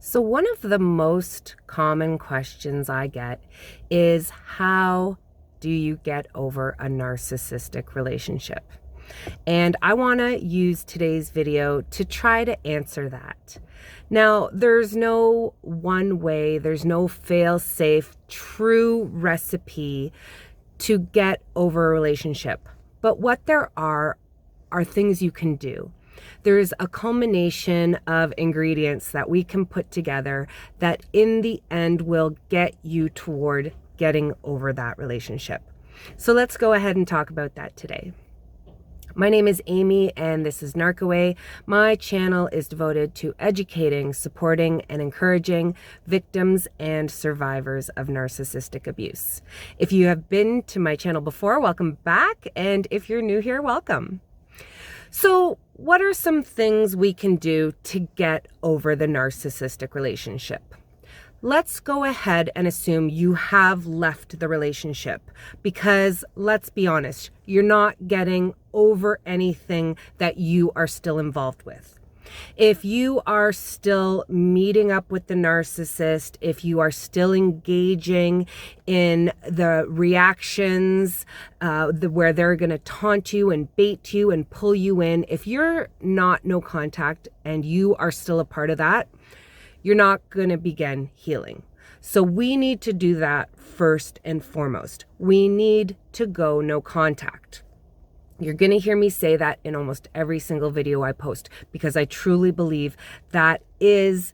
So one of the most common questions I get is, how do you get over a narcissistic relationship? And I want to use today's video to try to answer that. Now, there's no one way, there's no fail-safe, true recipe to get over a relationship. But what there are things you can do. There's a culmination of ingredients that we can put together that in the end will get you toward getting over that relationship. So let's go ahead and talk about that today. My name is Amy and this is Narcaway. My channel is devoted to educating, supporting, and encouraging victims and survivors of narcissistic abuse. If you have been to my channel before, welcome back. And if you're new here, welcome. So what are some things we can do to get over the narcissistic relationship? Let's go ahead and assume you have left the relationship because, let's be honest, you're not getting over anything that you are still involved with. If you are still meeting up with the narcissist, if you are still engaging in the reactions where they're going to taunt you and bait you and pull you in, if you're not no contact and you are still a part of that, you're not going to begin healing. So we need to do that first and foremost. We need to go no contact. You're going to hear me say that in almost every single video I post because I truly believe that is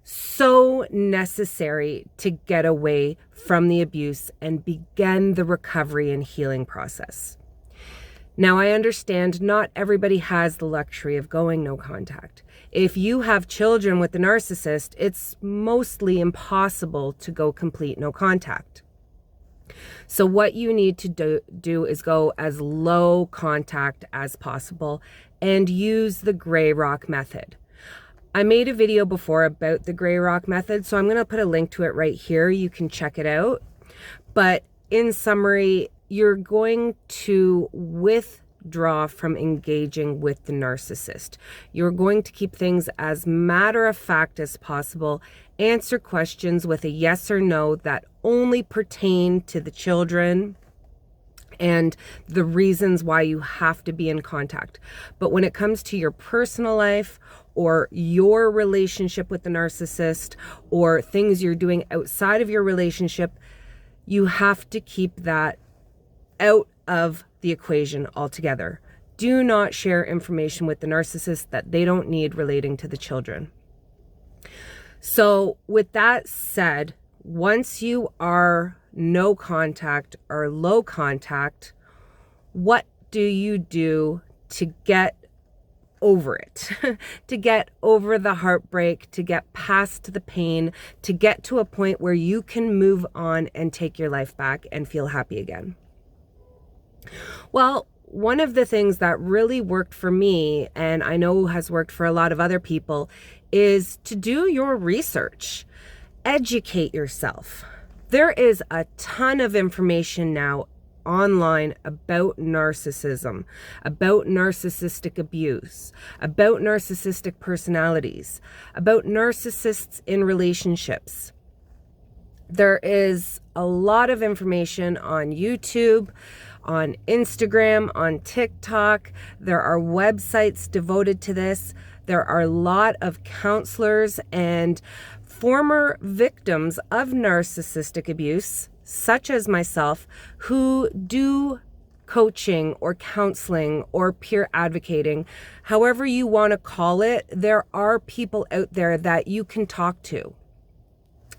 so necessary to get away from the abuse and begin the recovery and healing process. Now, I understand not everybody has the luxury of going no contact. If you have children with the narcissist, it's mostly impossible to go complete no contact. So what you need to do is go as low contact as possible and use the gray rock method. I made a video before about the gray rock method, so I'm going to put a link to it right here. You can check it out. But in summary, you're going to withdraw from engaging with the narcissist. You're going to keep things as matter of fact as possible, answer questions with a yes or no that only pertain to the children and the reasons why you have to be in contact. But when it comes to your personal life or your relationship with the narcissist or things you're doing outside of your relationship, you have to keep that out of the equation altogether. Do not share information with the narcissist that they don't need relating to the children. So with that said, once you are no contact or low contact, what do you do to get over it? To get over the heartbreak, to get past the pain, to get to a point where you can move on and take your life back and feel happy again? Well, one of the things that really worked for me, and I know has worked for a lot of other people, is to do your research. Educate yourself. There is a ton of information now online about narcissism, about narcissistic abuse, about narcissistic personalities, about narcissists in relationships. There is a lot of information on YouTube, on Instagram, on TikTok. There are websites devoted to this. There are a lot of counselors and former victims of narcissistic abuse, such as myself, who do coaching or counseling or peer advocating, however you want to call it. There are people out there that you can talk to.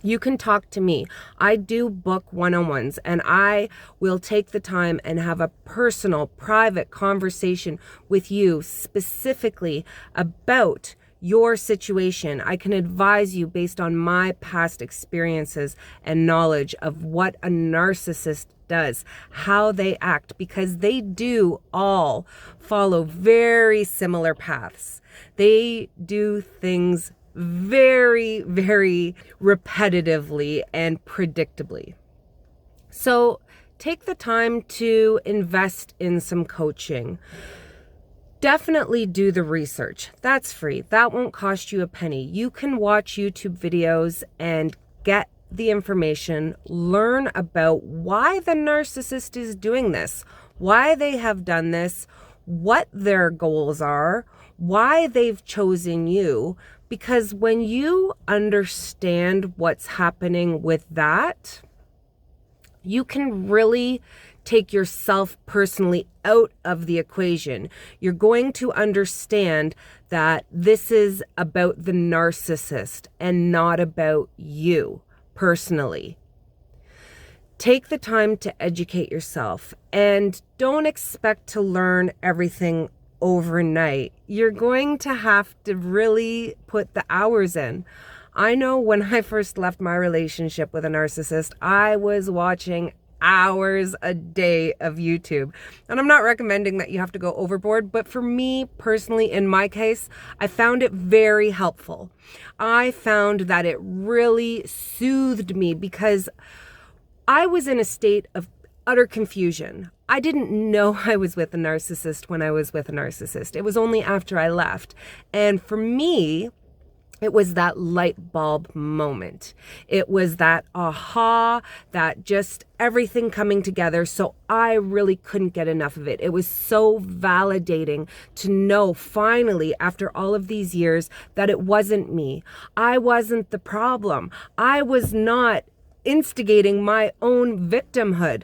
You can talk to me. I do book one-on-ones and I will take the time and have a personal, private conversation with you specifically about your situation. I can advise you based on my past experiences and knowledge of what a narcissist does, how they act, because they do all follow very similar paths. They do things very, very repetitively and predictably. So take the time to invest in some coaching. Definitely do the research. That's free. That won't cost you a penny. You can watch YouTube videos and get the information, learn about why the narcissist is doing this, why they have done this, what their goals are, why they've chosen you. Because when you understand what's happening with that, you can really take yourself personally out of the equation. You're going to understand that this is about the narcissist and not about you personally. Take the time to educate yourself and don't expect to learn everything overnight. You're going to have to really put the hours in. I know when I first left my relationship with a narcissist, I was watching hours a day of YouTube. And I'm not recommending that you have to go overboard, but for me personally, in my case, I found it very helpful. I found that it really soothed me because I was in a state of utter confusion. I didn't know I was with a narcissist when I was with a narcissist. It was only after I left. And for me, it was that light bulb moment. It was that aha, that just everything coming together. So I really couldn't get enough of it. It was so validating to know finally, after all of these years, that it wasn't me. I wasn't the problem. I was not instigating my own victimhood.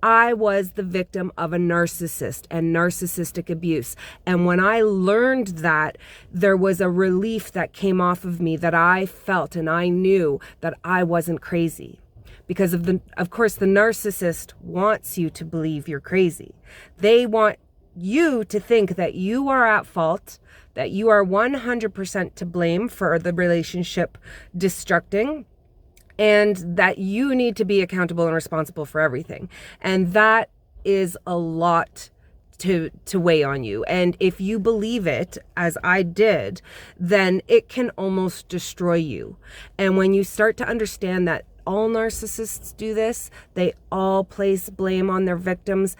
I was the victim of a narcissist and narcissistic abuse. And when I learned that, there was a relief that came off of me that I felt, and I knew that I wasn't crazy. Because of course, the narcissist wants you to believe you're crazy. They want you to think that you are at fault, that you are 100% to blame for the relationship destructing, and that you need to be accountable and responsible for everything. And that is a lot to weigh on you. And if you believe it, as I did, then it can almost destroy you. And when you start to understand that all narcissists do this, they all place blame on their victims,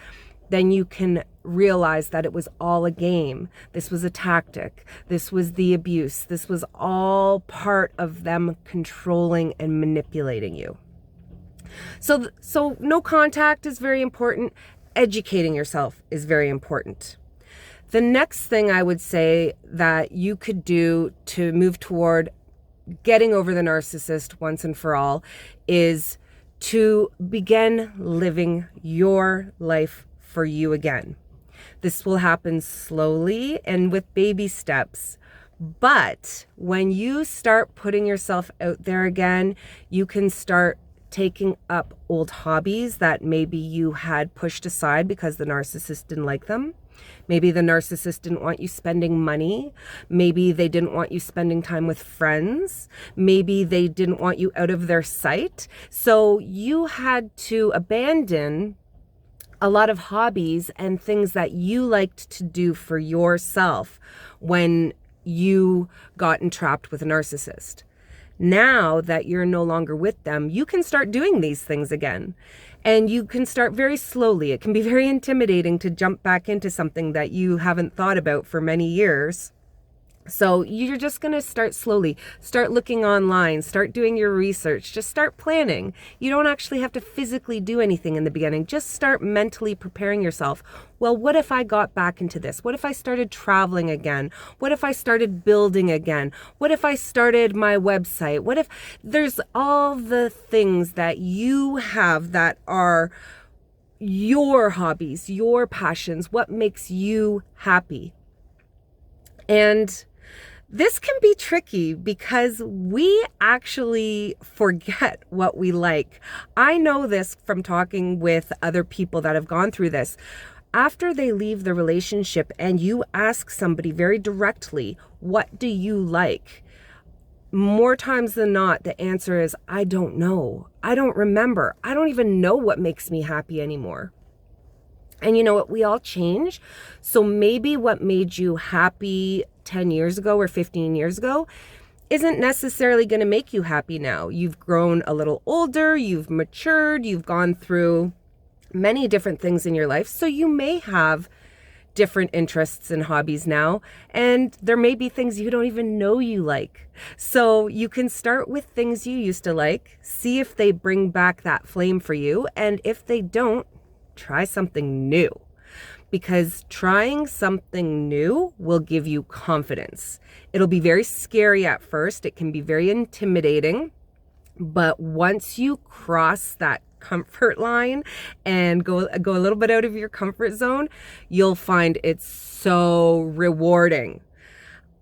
then you can realize that it was all a game. This was a tactic. This was the abuse. This was all part of them controlling and manipulating you. So no contact is very important. Educating yourself is very important. The next thing I would say that you could do to move toward getting over the narcissist once and for all is to begin living your life for you again. This will happen slowly and with baby steps. But when you start putting yourself out there again, you can start taking up old hobbies that maybe you had pushed aside because the narcissist didn't like them. Maybe the narcissist didn't want you spending money. Maybe they didn't want you spending time with friends. Maybe they didn't want you out of their sight. So you had to abandon a lot of hobbies and things that you liked to do for yourself when you got entrapped with a narcissist. Now that you're no longer with them, you can start doing these things again. And you can start very slowly. It can be very intimidating to jump back into something that you haven't thought about for many years. So you're just going to start slowly, start looking online, start doing your research, just start planning. You don't actually have to physically do anything in the beginning. Just start mentally preparing yourself. Well, what if I got back into this? What if I started traveling again? What if I started building again? What if I started my website? What if there's all the things that you have that are your hobbies, your passions, what makes you happy? And this can be tricky because we actually forget what we like. I know this from talking with other people that have gone through this. After they leave the relationship and you ask somebody very directly, what do you like? More times than not, the answer is, I don't know. I don't remember. I don't even know what makes me happy anymore. And you know what? We all change. So maybe what made you happy 10 years ago or 15 years ago isn't necessarily going to make you happy now. You've grown a little older, you've matured, you've gone through many different things in your life. So you may have different interests and hobbies now, and there may be things you don't even know you like. So you can start with things you used to like, see if they bring back that flame for you, and if they don't, try something new. Because trying something new will give you confidence. It'll be very scary at first. It can be very intimidating. But once you cross that comfort line and go a little bit out of your comfort zone, you'll find it's so rewarding.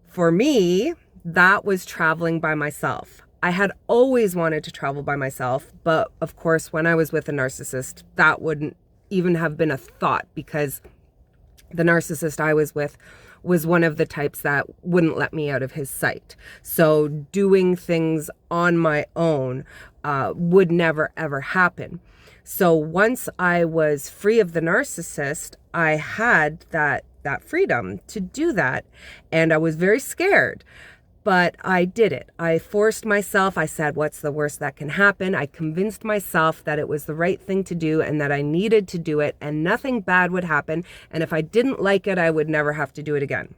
For me, that was traveling by myself. I had always wanted to travel by myself, but of course, when I was with a narcissist, that wouldn't even have been a thought, because the narcissist I was with was one of the types that wouldn't let me out of his sight. So doing things on my own would never, ever happen. So once I was free of the narcissist, I had that freedom to do that. And I was very scared, but I did it. I forced myself. I said, what's the worst that can happen? I convinced myself that it was the right thing to do and that I needed to do it and nothing bad would happen. And if I didn't like it, I would never have to do it again.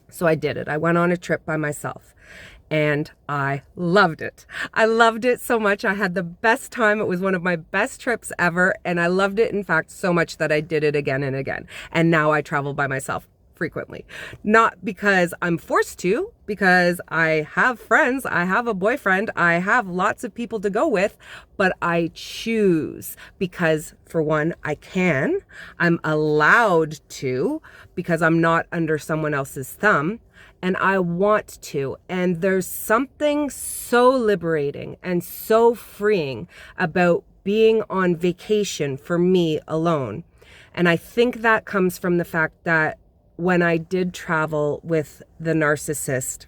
So I did it. I went on a trip by myself and I loved it. I loved it so much. I had the best time. It was one of my best trips ever. And I loved it, in fact, so much that I did it again and again. And now I travel by myself frequently. Not because I'm forced to, because I have friends, I have a boyfriend, I have lots of people to go with, but I choose because, for one, I'm allowed to, because I'm not under someone else's thumb, and I want to. And there's something so liberating and so freeing about being on vacation for me alone. And I think that comes from the fact that when I did travel with the narcissist,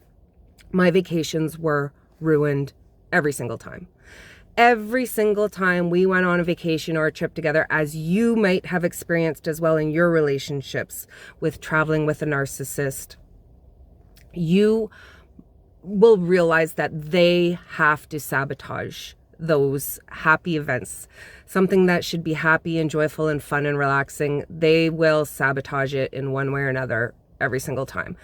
my vacations were ruined every single time. Every single time we went on a vacation or a trip together, as you might have experienced as well in your relationships with traveling with a narcissist, you will realize that they have to sabotage those happy events. Something that should be happy and joyful and fun and relaxing, they will sabotage it in one way or another every single time.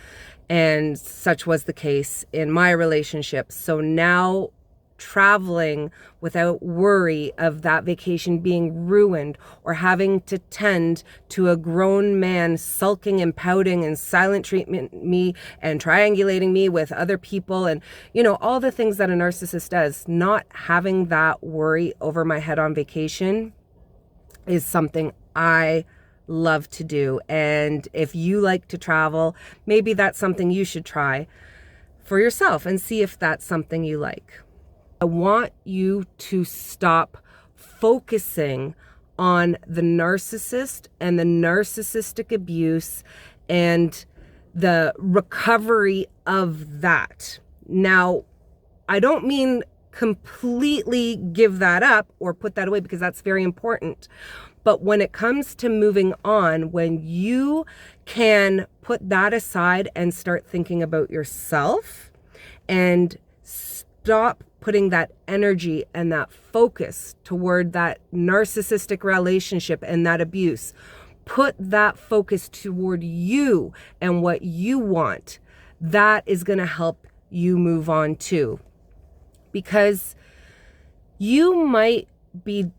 And such was the case in my relationship. So now traveling without worry of that vacation being ruined or having to tend to a grown man sulking and pouting and silent treatment me and triangulating me with other people and, all the things that a narcissist does, not having that worry over my head on vacation is something I love to do. And if you like to travel, maybe that's something you should try for yourself and see if that's something you like. I want you to stop focusing on the narcissist and the narcissistic abuse and the recovery of that. Now, I don't mean completely give that up or put that away, because that's very important. But when it comes to moving on, when you can put that aside and start thinking about yourself and stop putting that energy and that focus toward that narcissistic relationship and that abuse, put that focus toward you and what you want, that is going to help you move on too. Because you might be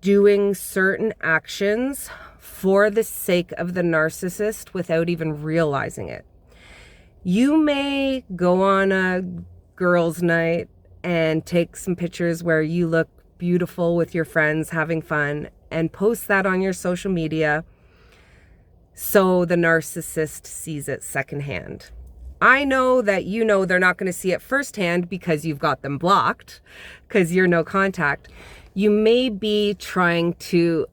doing certain actions for the sake of the narcissist without even realizing it. You may go on a girls' night and take some pictures where you look beautiful with your friends having fun and post that on your social media so the narcissist sees it secondhand. I know that they're not going to see it firsthand because you've got them blocked, because you're no contact. You may be trying to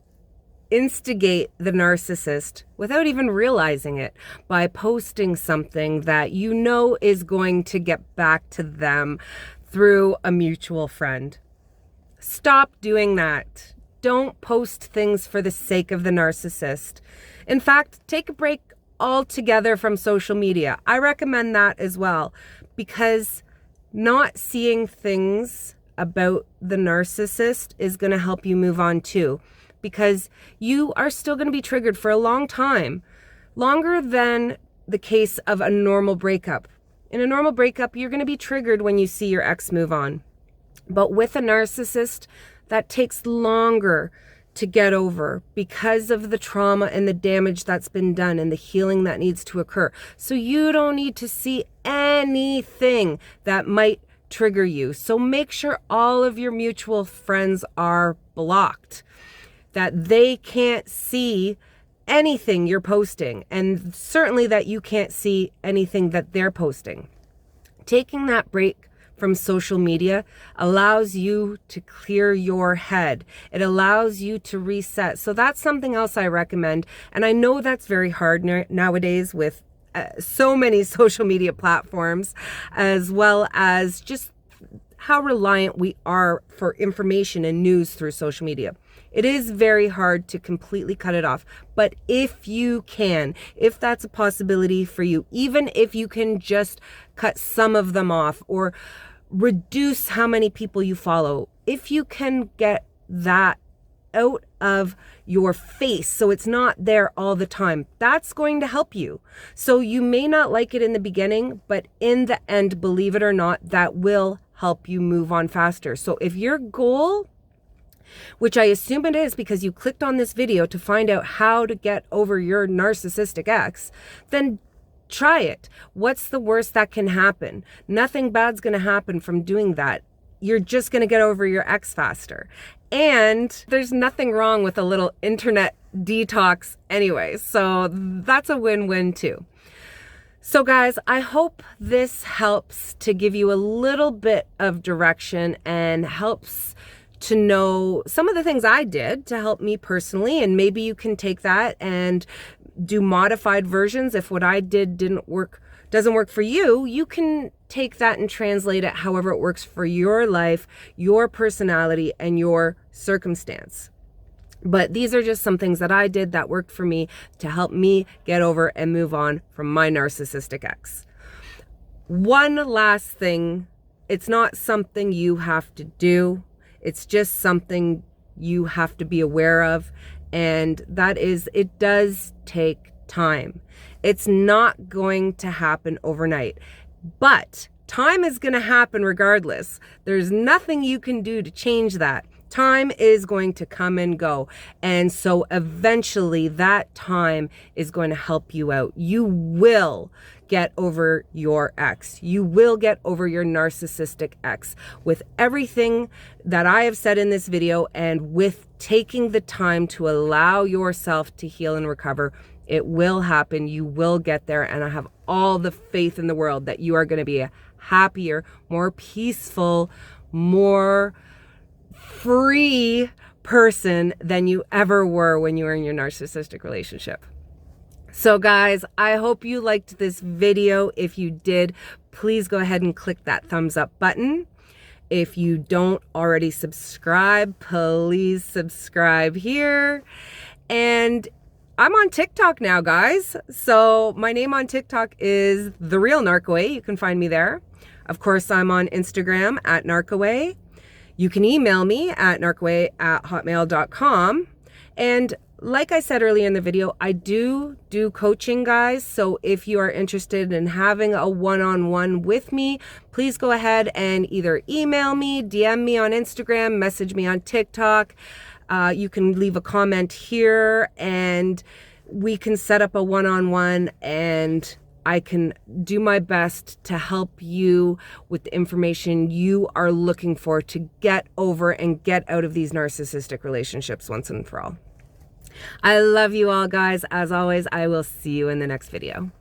instigate the narcissist without even realizing it by posting something that is going to get back to them through a mutual friend. Stop doing that. Don't post things for the sake of the narcissist. In fact, take a break altogether from social media. I recommend that as well, because not seeing things about the narcissist is going to help you move on too, because you are still going to be triggered for a long time longer than the case of a normal breakup. In a normal breakup, you're going to be triggered when you see your ex move on. But with a narcissist, that takes longer to get over because of the trauma and the damage that's been done and the healing that needs to occur. So you don't need to see anything that might trigger you. So make sure all of your mutual friends are blocked, that they can't see anything you're posting, and certainly that you can't see anything that they're posting. Taking that break from social media allows you to clear your head. It allows you to reset. So that's something else I recommend. And I know that's very hard nowadays with so many social media platforms, as well as just how reliant we are for information and news through social media. It is very hard to completely cut it off. But if you can, if that's a possibility for you, even if you can just cut some of them off or reduce how many people you follow, if you can get that out of your face so it's not there all the time, that's going to help you. So you may not like it in the beginning, but in the end, believe it or not, that will help you move on faster. So if your goal, which I assume it is because you clicked on this video to find out how to get over your narcissistic ex, then try it. What's the worst that can happen? Nothing bad's going to happen from doing that. You're just going to get over your ex faster. And there's nothing wrong with a little internet detox anyway. So that's a win-win too. So guys, I hope this helps to give you a little bit of direction and helps to know some of the things I did to help me personally. And maybe you can take that and do modified versions. If what I did doesn't work for you, you can take that and translate it however it works for your life, your personality, and your circumstance. But these are just some things that I did that worked for me to help me get over and move on from my narcissistic ex. One last thing, it's not something you have to do. It's just something you have to be aware of. And that is, it does take time. It's not going to happen overnight, but time is going to happen regardless. There's nothing you can do to change that. Time is going to come and go. And so eventually that time is going to help you out. You will get over your ex. You will get over your narcissistic ex with everything that I have said in this video, and with taking the time to allow yourself to heal and recover. It will happen. You will get there. And I have all the faith in the world that you are going to be a happier, more peaceful, more free person than you ever were when you were in your narcissistic relationship. So guys, I hope you liked this video. If you did, please go ahead and click that thumbs up button. If you don't already subscribe, please subscribe here. And I'm on TikTok now, guys. So my name on TikTok is The Real Narcaway. You can find me there. Of course, I'm on Instagram at Narcaway. You can email me at narcaway@hotmail.com. And like I said earlier in the video, I do coaching, guys. So if you are interested in having a one-on-one with me, please go ahead and either email me, DM me on Instagram, message me on TikTok. You can leave a comment here and we can set up a one-on-one, and I can do my best to help you with the information you are looking for to get over and get out of these narcissistic relationships once and for all. I love you all, guys. As always, I will see you in the next video.